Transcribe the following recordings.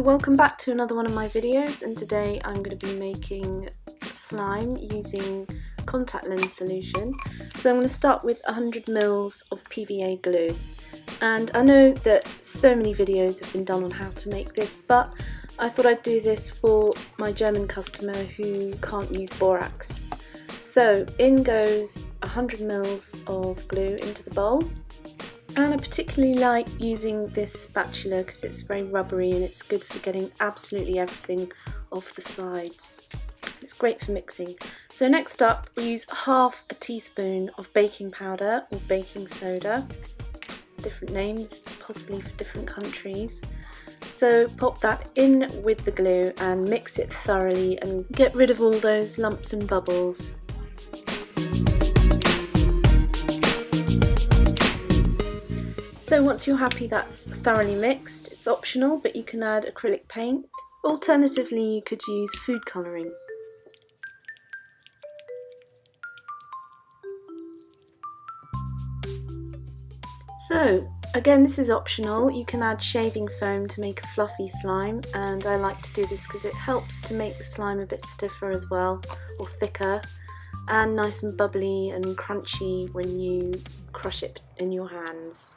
welcome back to another one of my videos, and today I'm going to be making slime using contact lens solution. So I'm going to start with 100 mils of PVA glue, and I know that so many videos have been done on how to make this, but I thought I'd do this for my German customer who can't use borax. So in goes 100 mils of glue into the bowl. And I particularly like using this spatula because it's very rubbery and it's good for getting absolutely everything off the sides. It's great for mixing. So next up we use half a teaspoon of baking powder or baking soda. Different names, possibly for different countries. So pop that in with the glue and mix it thoroughly and get rid of all those lumps and bubbles. So once you're happy that's thoroughly mixed, it's optional, but you can add acrylic paint. Alternatively, you could use food colouring. So again, this is optional. You can add shaving foam to make a fluffy slime, and I like to do this because it helps to make the slime a bit stiffer as well, or thicker, and nice and bubbly and crunchy when you crush it in your hands.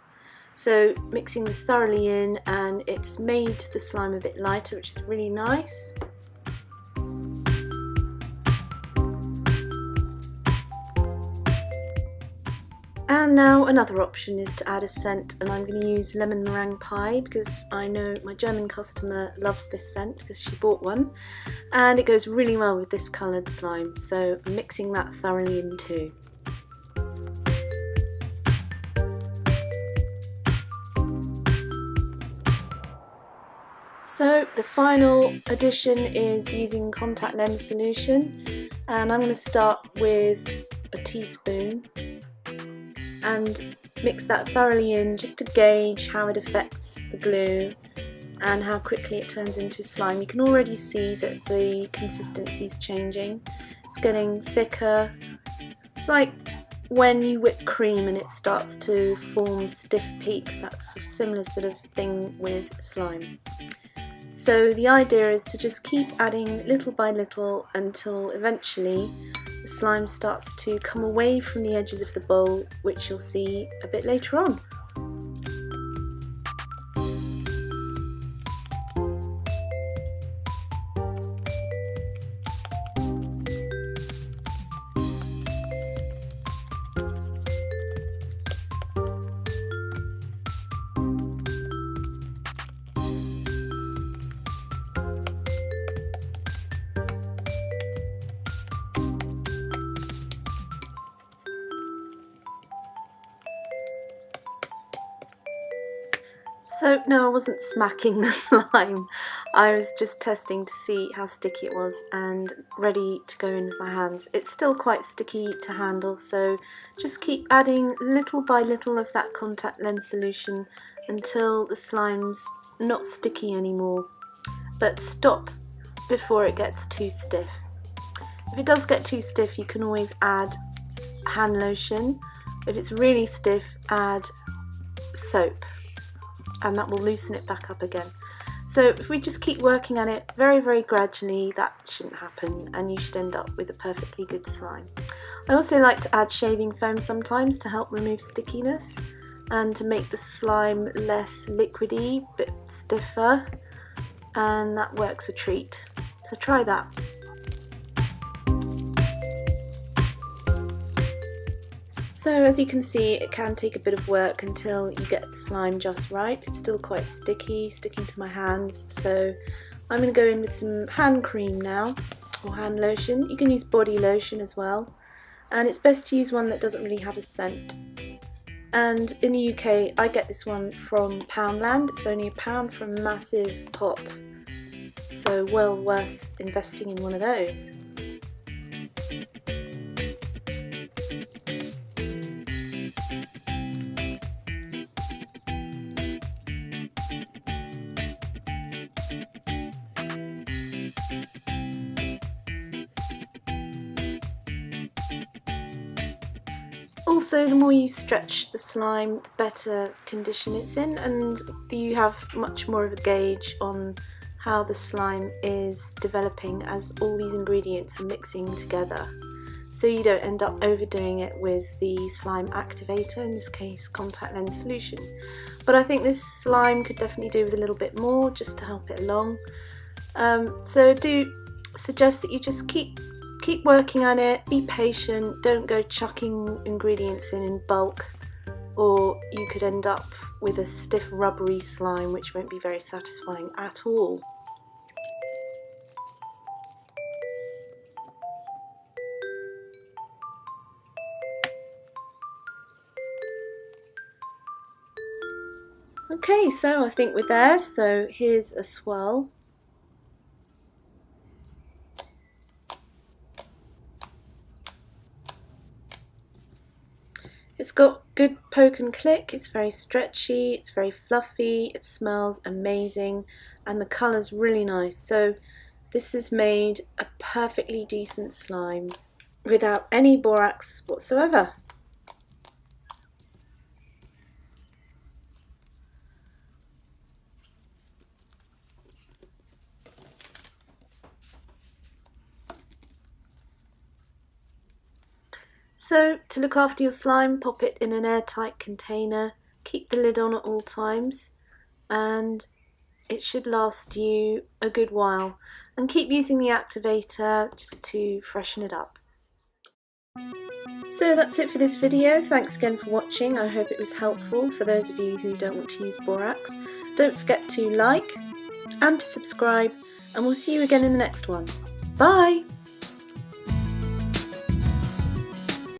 So mixing this thoroughly in, and it's made the slime a bit lighter, which is really nice. And now another option is to add a scent, and I'm going to use lemon meringue pie because I know my German customer loves this scent because she bought one, and it goes really well with this coloured slime, so I'm mixing that thoroughly in too. So the final addition is using contact lens solution, and I'm going to start with a teaspoon and mix that thoroughly in just to gauge how it affects the glue and how quickly it turns into slime. You can already see that the consistency is changing. It's getting thicker. It's like when you whip cream and it starts to form stiff peaks. That's a similar sort of thing with slime. So the idea is to just keep adding little by little until eventually the slime starts to come away from the edges of the bowl, which you'll see a bit later on. So no, I wasn't smacking the slime, I was just testing to see how sticky it was and ready to go into my hands. It's still quite sticky to handle, so just keep adding little by little of that contact lens solution until the slime's not sticky anymore, but stop before it gets too stiff. If it does get too stiff, you can always add hand lotion. If it's really stiff, add soap, and that will loosen it back up again. So if we just keep working on it very, very gradually, that shouldn't happen, and you should end up with a perfectly good slime. I also like to add shaving foam sometimes to help remove stickiness and to make the slime less liquidy, but stiffer, and that works a treat. So try that. So as you can see, it can take a bit of work until you get the slime just right. It's still quite sticky, sticking to my hands, so I'm going to go in with some hand cream now, or hand lotion. You can use body lotion as well, and it's best to use one that doesn't really have a scent. And in the UK, I get this one from Poundland. It's only £1 for a massive pot, so well worth investing in one of those. Also, the more you stretch the slime, the better condition it's in, and you have much more of a gauge on how the slime is developing as all these ingredients are mixing together, so you don't end up overdoing it with the slime activator, in this case contact lens solution. But I think this slime could definitely do with a little bit more just to help it along. So I do suggest that you just keep working on it, be patient, don't go chucking ingredients in bulk, or you could end up with a stiff rubbery slime which won't be very satisfying at all. Okay, so I think we're there, so here's a swirl. It's got good poke and click, it's very stretchy, it's very fluffy, it smells amazing, and the colour's really nice. So this has made a perfectly decent slime without any borax whatsoever. So to look after your slime, pop it in an airtight container, keep the lid on at all times, and it should last you a good while. And keep using the activator just to freshen it up. So that's it for this video. Thanks again for watching. I hope it was helpful for those of you who don't want to use borax. Don't forget to like and to subscribe, and we'll see you again in the next one. Bye!